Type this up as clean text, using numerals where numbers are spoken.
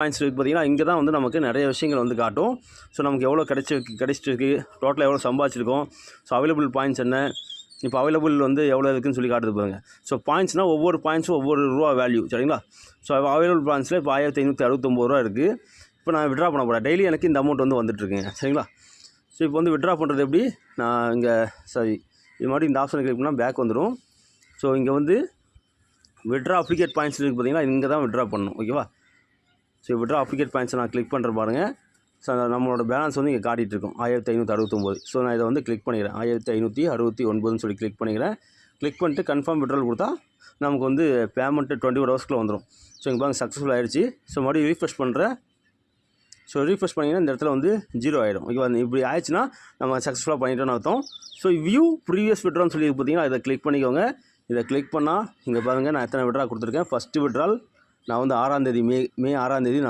Points இருக்குது பார்த்தீங்கன்னா, இங்கே தான் வந்து நமக்கு நிறைய விஷயங்கள் வந்து காட்டும். ஸோ நமக்கு எவ்வளோ கிடைச்சிருக்கு, டோட்டலாக எவ்வளோ சம்பாதிச்சிருக்கோம், ஸோ அவைலபிள் பாயிண்ட்ஸ் என்ன, இப்போ அவைலபிள் வந்து எவ்வளோ இருக்குதுன்னு சொல்லி காட்டுது பாருங்கள். ஸோ பாயிண்ட்ஸ்னால் ஒவ்வொரு பாயிண்ட்ஸும் ஒவ்வொரு ரூபா வேல்யூ, சரிங்களா? ஸோ அவைலபிள் பாயிண்ட்ஸில் இப்போ 1569 ரூபா இருக்குது. இப்போ நான் விட்ரா பண்ண போகிறேன். டெய்லி எனக்கு இந்த அமௌண்ட் வந்து வந்துட்டுருக்குங்க, சரிங்களா? ஸோ இப்போ வந்து விட்ரா பண்ணுறது எப்படி, நான் இங்கே இது மாதிரி இந்த ஆப்ஷனை கிளிக் பண்ணால் பேக் வந்துடும். ஸோ இங்கே வந்து விட்ரா அப்ளிகேட் பாயிண்ட்ஸ் இருக்குது பார்த்தீங்கன்னா, இங்கே தான் விட்ரா பண்ணணும், ஓகேவா? ஸோ விட்ரா அப்ளிகேட் பாயிண்ட்ஸை நான் கிளிக் பண்ணுற பாருங்கள். ஸோ நம்மளோட பேலன்ஸ் வந்து இங்கே காட்டிகிட்டு இருக்கும் 1569. ஸோ நான் இதை வந்து கிளிக் பண்ணிக்கிறேன். 1569ன்னு சொல்லி கிளிக் பண்ணிக்கிறேன். கிளிக் பண்ணிட்டு கன்ஃபார்ம் விட்ரால் கொடுத்தா நமக்கு வந்து பேமெண்ட்டு 24 ஹவர்ஸ்க்குள்ளே வந்துடும். ஸோ இங்கே பாருங்கள் சக்ஸஸ்ஃபுல் ஆகிடுச்சு. ஸோ மறுபடியும் ரீஃப்ரெஷ் பண்ணுறேன். ஸோ ரீஃப்ரெஷ் பண்ணிங்கன்னா இந்த இடத்துல வந்து 0 ஆகிடும், ஓகேவா? இப்படி ஆயிடுச்சுன்னா நம்ம சக்ஸஸ்ஃபுல்லாக பண்ணிட்டோன்னு அர்த்தம். ஸோ வியூ ப்ரீவியஸ் விட்ரான்னு சொல்லி பார்த்தீங்கன்னா இதை கிளிக் பண்ணிக்கோங்க. இதை கிளிக் பண்ணால் இங்கே பாருங்கள் நான் எத்தனை விட்ரா கொடுத்துருக்கேன். ஃபஸ்ட்டு விட்ரால் நான் வந்து 6ஆம் தேதி மே 6ஆம் தேதி நான்